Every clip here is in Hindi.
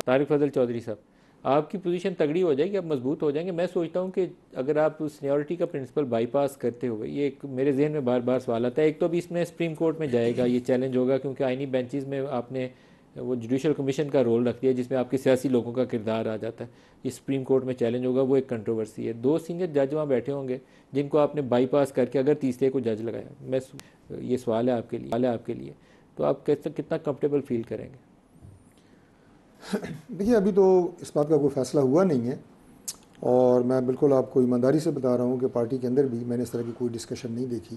तारिक फजल चौधरी साहब, आपकी पोजीशन तगड़ी हो जाएगी, आप मजबूत हो जाएंगे। मैं सोचता हूँ कि अगर आप सीनियरिटी का प्रिंसिपल बाईपास करते हुए, ये एक मेरे जहन में बार बार सवाल आता है। एक तो अभी इसमें सुप्रीम कोर्ट में जाएगा, ये चैलेंज होगा, क्योंकि आइनी बेंचेस में आपने वो जुडिशल कमीशन का रोल रख दिया जिसमें आपके सियासी लोगों का किरदार आ जाता है। ये सुप्रीम कोर्ट में चैलेंज होगा, वो एक कंट्रोवर्सी है। दो सीनियर जज वहाँ बैठे होंगे जिनको आपने बाईपास करके अगर तीसरे को जज लगाया, ये सवाल है आपके लिए, तो आप कैसे कितना कंफर्टेबल फील करेंगे? देखिए, अभी तो इस बात का कोई फ़ैसला हुआ नहीं है, और मैं बिल्कुल आपको ईमानदारी से बता रहा हूँ कि पार्टी के अंदर भी मैंने इस तरह की कोई डिस्कशन नहीं देखी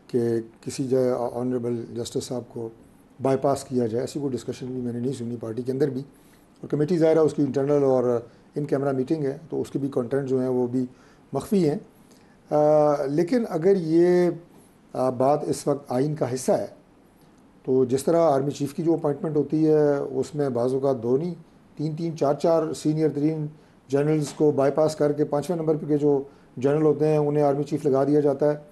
कि किसी ऑनरेबल जस्टिस साहब को बाईपास किया जाए। ऐसी कोई डिस्कशन भी मैंने नहीं सुनी पार्टी के अंदर भी। और कमेटी ज़ाहिर है उसकी इंटरनल और इन कैमरा मीटिंग है, तो उसके भी कंटेंट जो हैं वो भी मख्फी हैं। लेकिन अगर ये बात इस वक्त आइन का हिस्सा है, तो जिस तरह आर्मी चीफ़ की जो अपॉइंटमेंट होती है उसमें बाज़ों का दो नहीं, तीन तीन चार चार सीनियर तरीन जनरल्स को बाईपास करके 5वें नंबर पे के जो जनरल होते हैं उन्हें आर्मी चीफ़ लगा दिया जाता है।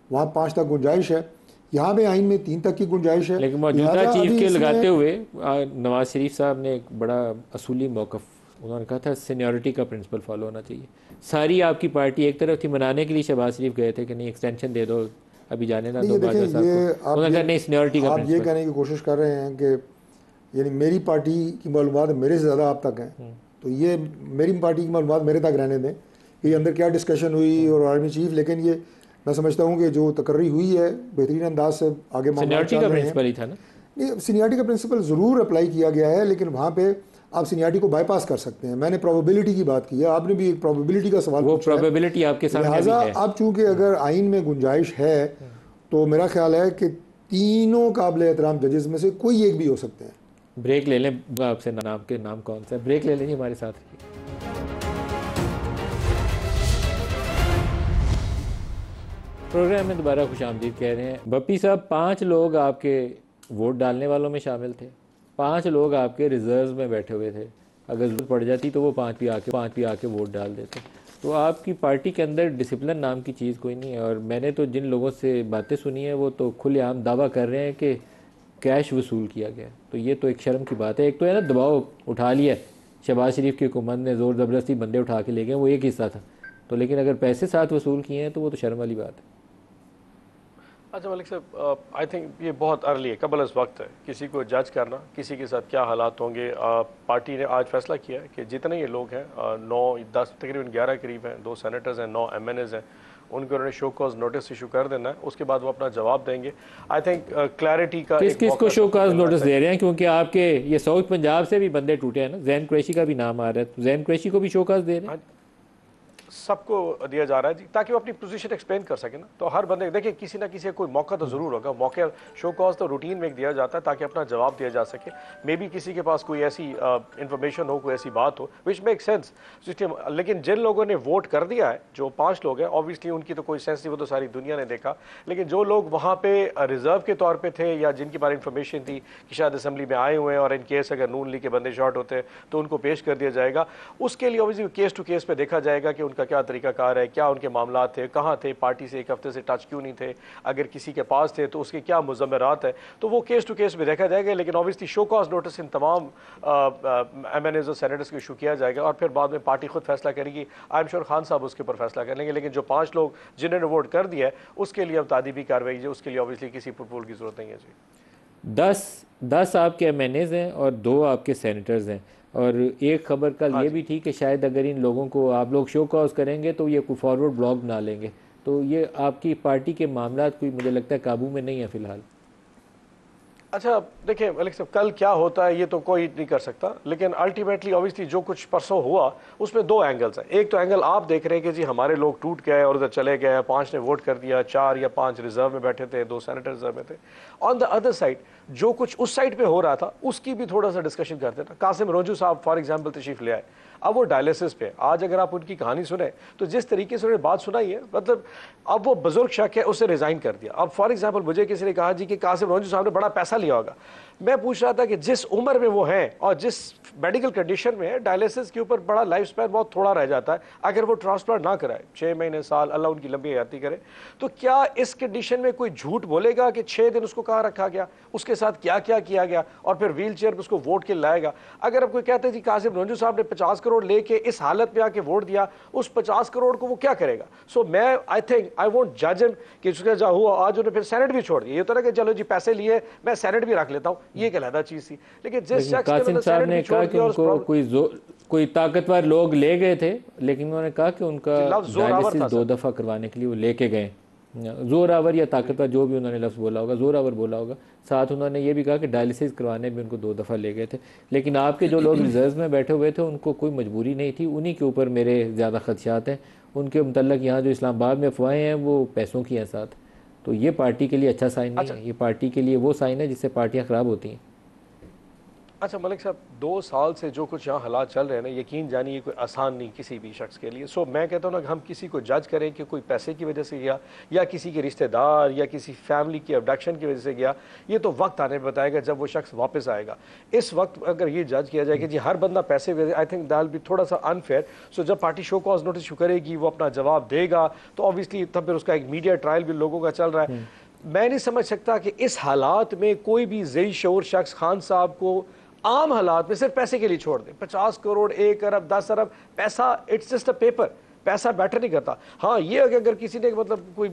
वहाँ 5 तक गुंजाइश है, यहाँ पे आइन में 3 तक की गुंजाइश है। लेकिन मौजूदा चीफ के लगाते हुए नवाज शरीफ साहब ने एक बड़ा असूली मौक़िफ़, उन्होंने कहा था सीनियरिटी का प्रिंसिपल फॉलो होना चाहिए। सारी आपकी पार्टी एक तरफ थी, मनाने के लिए शहबाज शरीफ गए थे कि नहीं एक्सटेंशन दे दो, अभी जाने ना दो बाजवा साहब को, उन्होंने कहा नहीं सीनियरिटी का आप प्रिंसिपल। ये कहने की कोशिश कर रहे हैं कि यानी मेरी पार्टी की मालूमात मेरे से ज़्यादा आप तक हैं, तो ये मेरी पार्टी की मालूमात मेरे तक रहने दें कि अंदर क्या डिस्कशन हुई और आर्मी चीफ। लेकिन ये मैं समझता हूँ कि जो तकर्री हुई है बेहतरीन अंदाज से आगे मामला चल रहे हैं। ही था ना? नहीं, सीनियरिटी का प्रिंसिपल ज़रूर अप्लाई किया गया है, लेकिन वहाँ पे आप सीनियरिटी को बाईपास कर सकते हैं। मैंने प्रोबेबिलिटी की बात की है, आपने भी एक प्रोबेबिलिटी का सवाल वो पूछा है। प्रोबेबिलिटी आपके सामने लिहाजा अभी है। अब चूँकि अगर आइन में गुंजाइश है तो मेरा ख्याल है कि तीनों काबिल एहतराम जजेस में से कोई एक भी हो सकते हैं। ब्रेक ले लें, आपसे नाम कौन सा है? ब्रेक ले लेंगे, हमारे साथ रहिए। प्रोग्राम में दोबारा खुशामदीद कह रहे हैं। बप्पी साहब, 5 लोग आपके वोट डालने वालों में शामिल थे, 5 लोग आपके रिजर्व में बैठे हुए थे। अगर जरूरत पड़ जाती तो वो 5 भी आके वोट डाल देते। तो आपकी पार्टी के अंदर डिसिप्लिन नाम की चीज़ कोई नहीं है। और मैंने तो जिन लोगों से बातें सुनी है वो तो खुलेआम दावा कर रहे हैं कि कैश वसूल किया गया। तो ये तो एक शर्म की बात है। एक तो है ना, दबाव उठा लिया शहबाज शरीफ की हुकूमत ने, ज़ोर ज़बरदस्ती बंदे उठा के ले गए, वो एक हिस्सा था। तो लेकिन अगर पैसे साथ वसूल किए हैं तो वो तो शर्म वाली बात है। अच्छा मलिक साहब, आई थिंक ये बहुत अर्ली है, कबल इस वक्त है किसी को जज करना, किसी के साथ क्या हालात होंगे। पार्टी ने आज फैसला किया है कि जितने ये लोग हैं 9-10 तकरीबन 11 करीब हैं, 2 सेनेटर्स हैं, 9 MNAs हैं, उनको उन्होंने शो कॉज नोटिस इशू कर देना है। उसके बाद वो अपना जवाब देंगे। आई थिंक क्लैरिटी का किस को शो कॉज नोटिस दे रहे हैं? क्योंकि आपके ये साउथ पंजाब से भी बंदे टूटे हैं ना, जैन कुरैशी का भी नाम आ रहा है, तो जैन कुरैशी को भी शो कॉज दे रहे हैं। सबको दिया जा रहा है जी, ताकि वो अपनी पोजीशन एक्सप्लेन कर सके ना। तो हर बंदे देखिए किसी ना किसी कोई मौका तो जरूर होगा। मौके शो कॉज तो रूटीन में दिया जाता है ताकि अपना जवाब दिया जा सके। मे बी किसी के पास कोई ऐसी इंफॉर्मेशन हो, कोई ऐसी बात हो विच मेक सेंस सिस्टम। लेकिन जिन लोगों ने वोट कर दिया है, जो 5 लोग हैं, ऑब्वियसली उनकी तो कोई सेंस नहीं, वो तो सारी दुनिया ने देखा। लेकिन जो लोग वहाँ पे रिजर्व के तौर पर थे या जिनके बारे इंफॉर्मेशन थी कि शायद असम्बली में आए हुए हैं और इन केस अगर नून लीग के बंदे शॉर्ट होते हैं तो उनको पेश कर दिया जाएगा। उसके लिए ऑब्वियसली केस टू केस पे देखा जाएगा कि उनका क्या तरीकाकार है, क्या उनके मामला थे, कहाँ थे, पार्टी से 1 हफ्ते से टच क्यों नहीं थे, अगर किसी के पास थे तो उसके क्या मुज़म्मरात है, तो वो केस टू केस में देखा जाएगा। लेकिन obviously show cause notice in तमाम MNAs और सेनेटर्स को इशू किया जाएगा और फिर बाद में पार्टी खुद फैसला करेगी। आई एम श्योर खान साहब उसके ऊपर फैसला कर लेंगे। लेकिन जो 5 लोग जिन्होंने वोट कर दिया है उसके लिए अब तादीबी कार्रवाई है, उसके लिए ऑब्वियसली किसी प्रोपोल की जरूरत नहीं है जी। 10 आपके MNAs हैं और 2 आपके सेनेटर्स हैं। और एक खबर कल ये भी थी कि शायद अगर इन लोगों को आप लोग शो कॉज करेंगे तो ये कोई फॉरवर्ड ब्लॉग बना लेंगे। तो ये आपकी पार्टी के मामला कोई मुझे लगता है काबू में नहीं है फिलहाल। अच्छा देखिए मलिक साहब, कल क्या होता है ये तो कोई नहीं कर सकता। लेकिन अल्टीमेटली ऑब्वियसली जो कुछ परसों हुआ उसमें 2 एंगल्स हैं। एक तो एंगल आप देख रहे हैं कि जी हमारे लोग टूट गए और उधर चले गए, 5 ने वोट कर दिया, 4 या 5 रिजर्व में बैठे थे, 2 सेनेटर रिजर्व में थे। ऑन द अदर साइड जो कुछ उस साइड पे हो रहा था उसकी भी थोड़ा सा डिस्कशन करते ना। कासिम रोजू साहब फॉर एग्जाम्पल तशरीफ ले आए, अब वो डायलिसिस पे। आज अगर आप उनकी कहानी सुने तो जिस तरीके से उन्होंने बात सुनाई है, मतलब अब वो बुजुर्ग शख्स है, उससे रिजाइन कर दिया। अब फॉर एग्जाम्पल मुझे किसी ने कहा जी कि कासिम रोजू साहब ने बड़ा पैसा लिया होगा। मैं पूछ रहा था कि जिस उम्र में वो हैं और जिस मेडिकल कंडीशन में है, डायलिसिस के ऊपर बड़ा लाइफ स्पैन बहुत थोड़ा रह जाता है। अगर वो ट्रांसप्लांट ना कराए, 6 महीने साल, अल्लाह उनकी लंबी हयाती करे, तो क्या इस कंडीशन में कोई झूठ बोलेगा कि 6 दिन उसको कहाँ रखा गया, उसके साथ क्या क्या किया गया, और फिर व्हील चेयर पर उसको वोट के लाएगा? अगर अब कोई कहते हैं जी कासिम नंजू साहब ने 50 करोड़ लेके इस हालत में आके वोट दिया, उस 50 करोड़ को वो क्या करेगा? सो मैं आई थिंक आई वोंट जज हिम कि उसका जो हुआ, आज उन्होंने फिर सेनेट भी छोड़ दिया। ये तो ना कि चलो जी पैसे लिए मैं सेनेट भी रख लेता हूँ, ये एक अलग चीज थी। लेकिन जिस शख्स कासिम साहब ने कहा कि उनको कोई ताकतवर लोग ले गए थे, लेकिन उन्होंने कहा कि उनका डायलिसिस 2 दफ़ा करवाने के लिए वो लेके गए। जोरावर या ताकतवर, जो भी उन्होंने लफ्ज़ बोला होगा, जोरावर बोला होगा। साथ उन्होंने ये भी कहा कि डायलिसिस करवाने भी उनको 2 दफ़ा ले गए थे। लेकिन आपके जो लोग रिजर्व में बैठे हुए थे उनको कोई मजबूरी नहीं थी, उन्हीं के ऊपर मेरे ज़्यादा खदशात हैं। उनके मुतल्लक यहाँ जो इस्लामाबाद में अफवाहें हैं वो पैसों की हैं साथ, तो ये पार्टी के लिए अच्छा साइन नहीं है। ये पार्टी के लिए वो साइन है जिससे पार्टियाँ ख़राब होती हैं। अच्छा मलिक साहब, 2 साल से जो कुछ यहाँ हालात चल रहे हैं ना, यकीन जानिए कोई आसान नहीं किसी भी शख्स के लिए। सो मैं कहता हूँ ना कि हम किसी को जज करें कि कोई पैसे की वजह से गया या किसी के रिश्तेदार या किसी फैमिली की अबडक्शन की वजह से गया, ये तो वक्त आने पर बताएगा जब वो शख्स वापस आएगा। इस वक्त अगर ये जज किया जाए कि जी हर बंदा पैसे वजह, I think that will be थोड़ा सा अनफेयर। सो जब party show cause notice issue करेगी, वो अपना जवाब देगा, तो ऑब्वियसली तब फिर उसका एक मीडिया ट्रायल भी लोगों का चल रहा है। मैं नहीं समझ सकता कि इस हालात में कोई भी ज़ई शऊर शख्स खान साहब को आम हालात में सिर्फ पैसे के लिए छोड़ दें। 50 करोड़, 1 अरब, 10 अरब, पैसा इट्स जस्ट अ पेपर, पैसा मैटर नहीं करता। हाँ ये अगर किसी ने मतलब कोई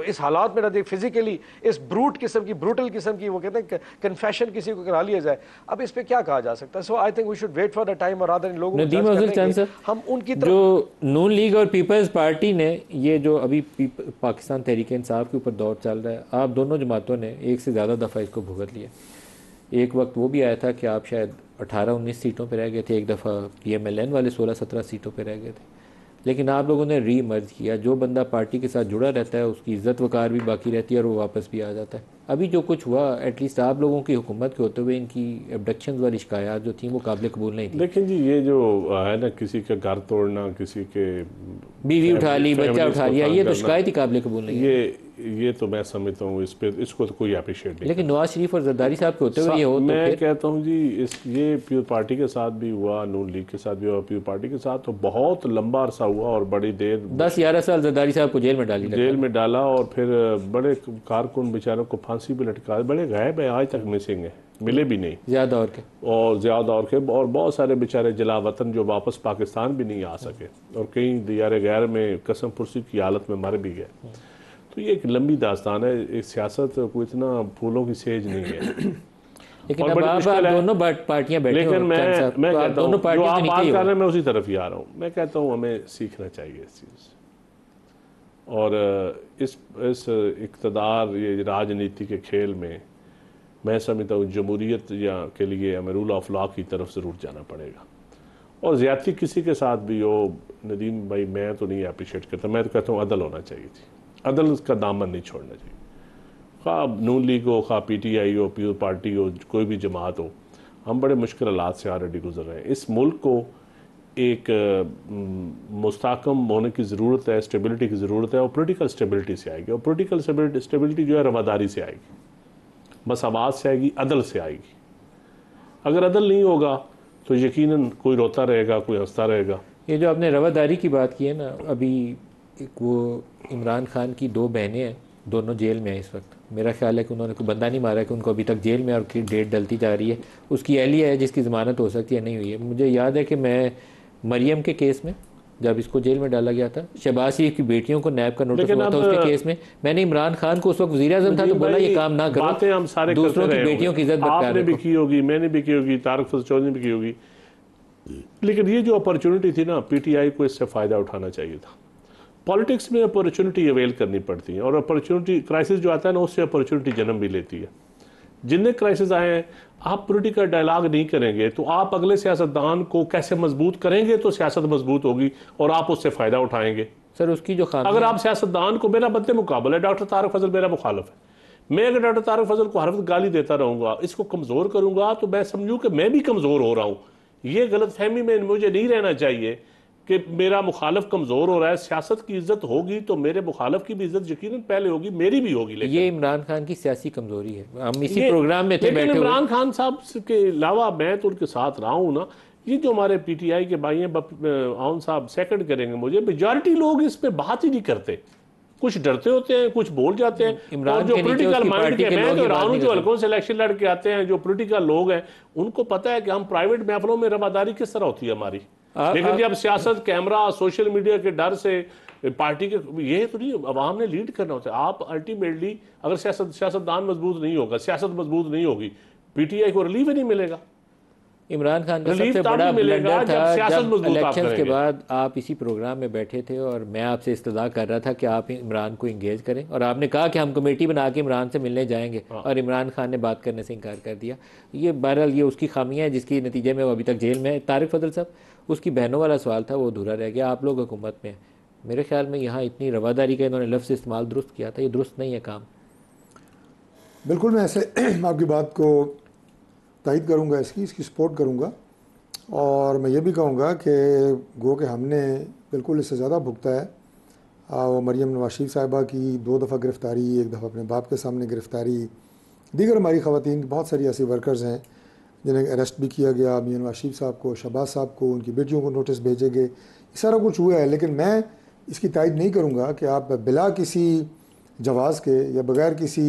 इस हालात में ना देख, फिजिकली इस ब्रूट किस्म की, ब्रूटल किस्म की, वो कहते हैं कन्फेशन किसी को करा लिया जाए, अब इस पे क्या कहा जा सकता है? So I think we should wait for the time, और रादर इन लोगों को हम उनकी जो नून लीग और पीपल्स पार्टी ने ये जो अभी पाकिस्तान तहरीक इंसाफ के ऊपर दौर चल रहा है, आप दोनों जमातों ने एक से ज़्यादा दफ़ा इसको भुगत लिया। एक वक्त वो भी आया था कि आप शायद 18-19 सीटों पर रह गए थे, एक दफ़ा PMLN वाले 16-17 सीटों पर रह गए थे, लेकिन आप लोगों ने री मर्ज किया। जो बंदा पार्टी के साथ जुड़ा रहता है उसकी इज़्ज़त वकार भी बाकी रहती है और वो वापस भी आ जाता है। अभी जो कुछ हुआ, एटलीस्ट आप लोगों की हुकूमत के होते हुए इनकी एबडक्शन वाली शिकायत जो थी वो काबिल कबूल नहीं थी। लेकिन जी ये जो है ना, किसी का घर तोड़ना, किसी के बीवी उठा ली, बच्चा उठा लिया, ये तो शिकायत ही काबिल कबूल नहीं है। ये तो मैं समझता हूँ इस पे, इसको तो कोई अप्रिशिएट नहीं। लेकिन नवाज शरीफ और जरदारी साहब के होते हुए ये हो, मैं कहता हूँ जी ये प्यूर पार्टी के साथ भी हुआ, नून लीग के साथ भी हुआ, प्यूर पार्टी के साथ तो बहुत लंबा अरसा हुआ और बड़ी देर, 10-11 साल जरदारी साहब को जेल में डाला और फिर बड़े कारकुन बेचारों को फांसी भी लटका, बड़े गायब है, आज तक मिसिंग है, मिले भी नहीं, ज़्यादा और के और बहुत सारे बेचारे जला वतन जो वापस पाकिस्तान भी नहीं आ सके और कई दियारे गैर में कसम पुरसी की हालत में मर भी गए। तो ये एक लंबी दास्तान है। एक सियासत को इतना फूलों की सेज नहीं है। लेकिन अब आप दोनों पार्टियां बैठे, लेकिन मैं कहता हूँ जो आप बात कर रहे हैं मैं उसी तरफ ही आ रहा हूँ। मैं कहता हूँ हमें सीखना चाहिए इस चीज़, और इस इक़्तिदार ये राजनीति के खेल में मैं समझता हूँ जमहूरियत या के लिए हमें रूल ऑफ लॉ की तरफ ज़रूर जाना पड़ेगा। और ज़्यादती किसी के साथ भी हो, नदीम भाई मैं तो नहीं अप्रिशिएट करता, मैं तो कहता हूँ अदल होना चाहिए थी, अदल का दामन नहीं छोड़ना चाहिए। खा नून लीग हो, खा PTI हो, प्यूर पार्टी हो, कोई भी जमात हो, हम बड़े मुश्किल हालात से ऑलरेडी गुजर रहे हैं। इस मुल्क को एक मुस्तहकम होने की ज़रूरत है, स्टेबिलिटी की ज़रूरत है, और पोलिटिकल स्टेबिलिटी से आएगी। और पोलिटिकल स्टेबिलिटी जो है रवादारी से आएगी, मसावात से आएगी, अदल से आएगी। अगर अदल नहीं होगा तो यकीनन कोई रोता रहेगा, कोई हंसता रहेगा। ये जो आपने रवादारी की बात की है ना, अभी एक वो इमरान खान की 2 बहनें हैं, दोनों जेल में हैं इस वक्त। मेरा ख्याल है कि उन्होंने कोई बंदा नहीं मारा है कि उनको अभी तक जेल में, और की डेट डलती जा रही है। उसकी अहलिया है जिसकी ज़मानत हो सकती है, नहीं हुई है। मुझे याद है कि मैं मरियम के केस में जब इसको जेल में डाला गया था, शहबाज शरीफ की बेटियों को नैब का नोटिस हुआ था उसके केस में, मैंने इमरान खान को उस वक्त वज़ीर-ए-आज़म था तो बोला ये काम ना करो, बातें हम सारे दूसरों की बेटियों की इज्जत बरकरार आपने भी की होगी, मैंने भी की होगी, तारक फजल चौधरी ने भी की होगी। लेकिन ये जो अपॉर्चुनिटी थी ना, PTI को इससे फ़ायदा उठाना चाहिए था। पॉलिटिक्स में अपॉर्चुनिटी अवेल करनी पड़ती है, और अपॉर्चुनिटी क्राइसिस जो आता है ना, उससे अपॉर्चुनिटी जन्म भी लेती है। जितने क्राइसिस आए हैं, आप पॉलिटिकल डायलॉग नहीं करेंगे तो आप अगले सियासतदान को कैसे मजबूत करेंगे? तो सियासत मजबूत होगी और आप उससे फ़ायदा उठाएंगे। सर उसकी जो अगर आप सियासतदान को, मेरा बदले मुकाबला है डॉक्टर तारक फजल मेरा मुखालफ है, मैं अगर डॉक्टर तारक फजल को हर वक्त गाली देता रहूँगा, इसको कमज़ोर करूँगा, तो मैं समझूँ कि मैं भी कमज़ोर हो रहा हूँ। ये गलत फहमी में मुझे नहीं रहना चाहिए कि मेरा मुखालफ कमज़ोर हो रहा है। सियासत की इज्जत होगी तो मेरे मुखालफ की भी इज्जत यकीनन पहले होगी, मेरी भी होगी। लेकिन ये इमरान खान की सियासी कमजोरी है। हम इसी प्रोग्राम में थे बैठे हुए। इमरान खान साहब के अलावा मैं तो उनके साथ रहा हूँ ना, ये जो हमारे पीटीआई के भाई हैं, आउन साहब सेकंड करेंगे मुझे, मेजॉरिटी लोग इस पे बात ही नहीं करते, कुछ डरते होते हैं, कुछ बोल जाते हैं। इमरान और जो के नीचे पॉलिटिकल उसकी माइंड पार्टी के, के मैं लोग तो ये बात हैरान हूं नहीं जो करते। हल्कों से इलेक्शन लड़ के आते हैं, जो पॉलिटिकल लोग हैं, उनको पता है कि हम प्राइवेट महफलों में रवादारी किस तरह होती है हमारी। लेकिन जब सियासत, कैमरा, सोशल मीडिया के डर से पार्टी के, ये तो नहीं, अवाम ने लीड करना होता है। आप अल्टीमेटली अगर सियासतदान मजबूत नहीं होगा, सियासत मजबूत नहीं होगी, पीटीआई को रिलीफ ही नहीं मिलेगा। इमरान खान का रिलीफ सबसे तब बड़ा ही मिलेगा ब्लंडर जब था सियासत जब मजबूत आप इलेक्शंस के करेंगे। बाद आप इसी प्रोग्राम में बैठे थे और मैं आपसे इस्तदा कर रहा था कि आप इमरान को इंगेज करें, और आपने कहा कि हम कमेटी बना के इमरान से मिलने जाएंगे, और इमरान खान ने बात करने से इनकार कर दिया। ये बहरहाल ये उसकी खामियां हैं जिसकी नतीजे में वो अभी तक जेल में है। तारिक फजल साहब, उसकी बहनों वाला सवाल था, वो अधूरा रह गया। आप लोग हुकूमत में हैं, मेरे ख्याल में यहाँ इतनी रवादारी का इन्होंने लफ्ज़ इस्तेमाल दुरुस्त किया था, ये दुरुस्त नहीं है काम। बिल्कुल मैं ऐसे आपकी बात को तायद करूँगा, इसकी सपोर्ट करूँगा, और मैं ये भी कहूँगा कि गो कि हमने बिल्कुल इससे ज़्यादा भुगता है। वो मरियम नवाज शरीफ साहिबा की 2 दफ़ा गिरफ़्तारी, 1 दफ़ा अपने बाप के सामने गिरफ़्तारी, दीगर हमारी ख़वातीन बहुत सारी ऐसी वर्कर्स हैं जिन्हें अरेस्ट भी किया गया, मियां नवाज शरीफ साहब को, शहबाज साहब को, उनकी बेटियों को नोटिस भेजे गए, ये सारा कुछ हुआ है। लेकिन मैं इसकी तायद नहीं करूँगा कि आप बिला किसी जवाज़ के या बग़ैर किसी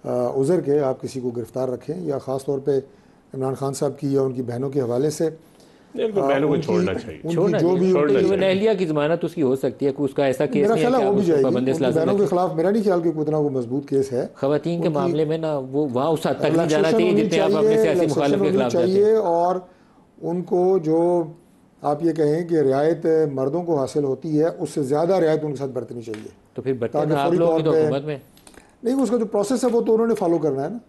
उज़र के आप किसी को गिरफ़्तार रखें, या ख़ास तौर पे इमरान खान साहब की या उनकी बहनों के हवाले से बहनों को छोड़ना चाहिए, उनकी जो भी नहलिया की ज़मानत उसकी हो सकती है, उसका ऐसा केस मेरा नहीं ख्याल है है कि वो आप भी उसको जाएगी। पाबंदी उनकी इस्लाह बहनों के से खिलाफ मेरा नहीं ख्याल कि कोई इतना को मजबूत केस है। खवातीन के मामले में ना वो वहाँ उस हद तक नहीं जाना रिलैक्सेशन चाहिए होनी जितने आप अपने चाहिए, सियासी मुखालिफ के खिलाफ जाते हैं। चाहिए, और उनको जो आप ये कहें कि रियायत मर्दों को हासिल होती है, उससे ज़्यादा रियायत उनके साथ बरतनी चाहिए। तो फिर बरतन ताकि आप फौरी लोग तौर तो पे हुकूमत में नहीं, उसका जो प्रोसेस है वो तो उन्होंने फॉलो करना है ना।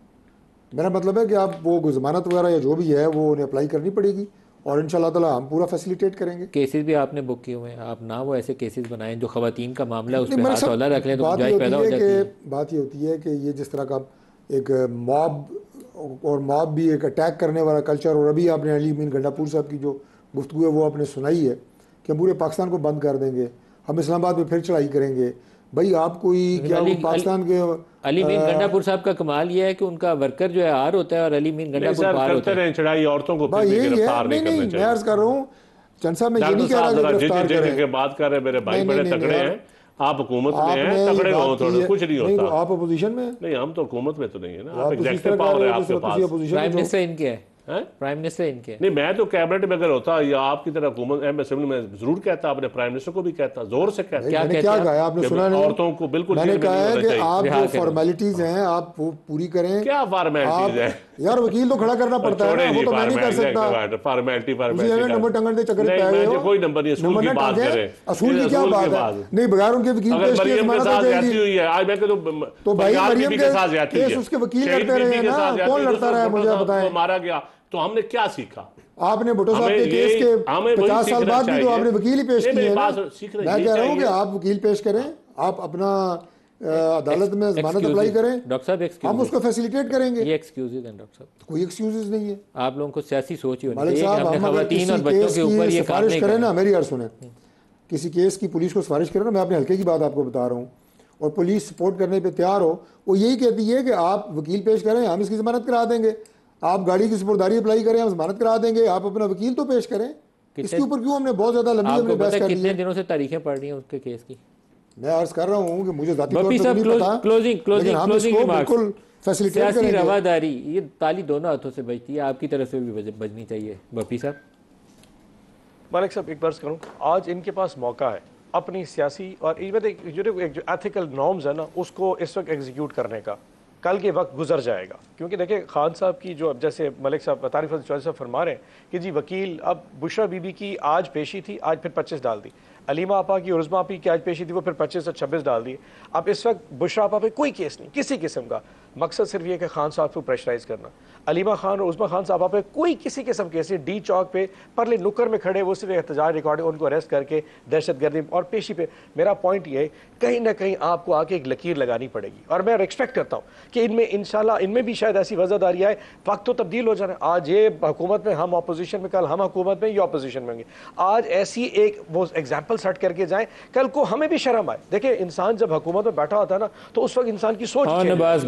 मेरा मतलब है कि आप वो ज़मानत वगैरह या जो भी है वो उन्हें अप्लाई करनी पड़ेगी, और इंशाल्लाह ताला हम पूरा फैसिलिटेट करेंगे। केसेस भी आपने बुक किए हुए हैं, आप ना वो ऐसे केसेस बनाएं जो खवातीन का मामला है उस नहीं, पर मेरे हाथ साथ हौला रख लें तो बात गुंजाइश ये पैदा हो होती जाती है। बात ये होती है कि ये जिस तरह का एक मॉब, और मॉब भी एक अटैक करने वाला कल्चर, और अभी आपने अली मीन गंडापुर साहब की जो गुफ्तगू है वो आपने सुनाई है कि हम पूरे पाकिस्तान को बंद कर देंगे, हम इस्लामाबाद में फिर चढ़ाई करेंगे। भाई आप कोई क्या पाकिस्तान के अली मीन गंडापुर साहब का कमाल ये है कि उनका वर्कर जो है आर होता है और अली मीन गंडापुर पार होता है। चढ़ाई औरतों को भाई यही है। नहीं, मैं अर्ज कर रहा हूँ चंद साहब, मैं ये नहीं कह रहा कि गिरफ्तार करें। के बात कर रहे, मेरे भाई बड़े तगड़े हैं, आप हुकूमत में हैं, आपने तगड़े हो थोड़ा, कुछ नहीं नहीं, तो होता। आप अपोजिशन में नहीं, हम तो हुकूमत में तो नहीं है ना, आप आप तो जिस एग्जेक्टिव तरह पावर है का आपके पास। प्राइम मिनिस्टर इनके है, हैं? प्राइम मिनिस्टर इनके है। नहीं, मैं तो कैबिनेट में अगर होता या आपकी तरह हुकूमत असेंबली में जरूर कहता, अपने प्राइम मिनिस्टर को भी कहता, जोर से कहता। क्या मैंने क्या कहा आपने सुना नहीं? औरतों को बिल्कुल मैंने जेल में कहा नहीं है होना कि चाहिए। आप रिहा जो करें। फॉर्मेलिटीज हैं आप वो पूरी करें। क्या फॉर्मेलिटीज है यार वकील तो खड़ा करना पड़ता है ना, वो तो मैं नहीं कर सकता। फॉर्मेलिटी नंबर टंगन चक्कर पे आए हो। कोई नंबर नहीं, असूल की बात करें। असूल की क्या बात है? नहीं, बगैर उनके वकील अगर पेश किए मरियम के जमानत साथ हो ज्यादती जाएगी। हुई है, आज मैं तो भाई मरियम के साथ ज्यादती केस है, उसके वकील शहीद करते रहे बीबी के ना, साथ ज्यादती कौन लड़ता हुई, रहा है भुट्टो मुझे साहब बताएं। को मारा गया, तो हमने क्या सीखा? आपने भुट्टो साहब के केस के 50 साल बाद भी तो आपने वकील ही पेश किए हैं ना। मैं कह रहा हूँ कि आप वकील पेश करें, आप अपना अदालत में जमानत अप्लाई करें, डॉक्टर साहब एक्सक्यूज, हम उसको फैसिलिटेट करेंगे। ये एक्सक्यूजेज हैं डॉक्टर साहब, कोई एक्सक्यूजेज नहीं है। आप लोगों को सियासी सोच ही होनी मालिक चाहिए कि साहब, हमने हम अगर खवातीन किसी और बच्चों केस के ऊपर की ये काम सिफारिश नहीं करें करना। ना, मेरी यार सुने, किसी केस की पुलिस को सिफारिश करें ना, मैं अपने हल्के की बात आपको बता रहा हूँ, और पुलिस सपोर्ट करने पे तैयार हो, वो यही कहती है कि आप वकील पेश करें, हम इसकी जमानत करा देंगे। आप गाड़ी की सुपुर्दारी अप्लाई करें, हम जमानत करा देंगे। आप अपना वकील तो पेश करें। इसके ऊपर क्यों हमने बहुत ज्यादा लंबी हमने बहस कर ली कितने है? दिनों से तारीखें पढ़ रही हैं उसके केस की? मैं अर्ज कर रहा हूँ कि मुझे जाती तौर बप्पी पे साहब, नहीं पता, क्लोजिंग लेकिन हम इसको बिल्कुल फैसिलिटेट सियासी करेंगे। रवादारी, ये ताली दोनों हाथों से बजती है, आपकी तरफ से भी बजनी चाहिए। बप्पी साहब, मालिक साहब एक बार करूँ, आज इनके पास मौका है अपनी सियासी और इवन एक जो एथिकल नॉर्म्स है ना, उसको इस वक्त एग्जीक्यूट करने का। कल के वक्त गुजर जाएगा, क्योंकि देखिए खान साहब की जो, अब जैसे मलिक साहब, तारिक फजल चौधरी साहब फरमा रहे हैं कि जी वकील, अब बुशरा बीबी की आज पेशी थी, आज फिर 25 डाल दी। अलीमा आपा की, उर्ज़मा आपी की आज पेशी थी, वो फिर 25 से 26 डाल दी। अब इस वक्त बुशरा आपा पे कोई केस नहीं किसी किस्म का, मकसद सिर्फ ये कि खान साहब को प्रेशराइज करना। अलीमा खान और उस्मा खान साहब पे कोई किसी किस्म के ऐसे डी चौक पे परले नुक्कर में खड़े वो सिर्फ एहतजाज रिकॉर्ड उनको अरेस्ट करके दहशतगर्दी और पेशी पे। मेरा पॉइंट ये है कहीं ना कहीं आपको आके एक लकीर लगानी पड़ेगी और मैं एक्सपेक्ट करता हूँ कि इनमें इंशाल्लाह इनमें भी शायद ऐसी वजहदारी आए। वक्त तो तब्दील हो जाना, आज ये हुकूमत में हम अपोजिशन में, कल हम हुकूमत में, ये अपोजिशन में होंगे। आज ऐसी एक वो एग्जाम्पल सेट करके जाएं, कल को हमें भी शर्म आए। देखिए इंसान जब हुकूमत में बैठा होता है ना तो उस वक्त इंसान की सोच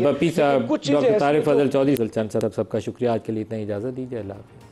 बप्पी साहब, कुछ चीजें डॉक्टर तारिक फजल चौधरी, सबका शुक्रिया। आज के लिए इतना इजाज़त दीजिए। अल्लाह हाफ़िज़।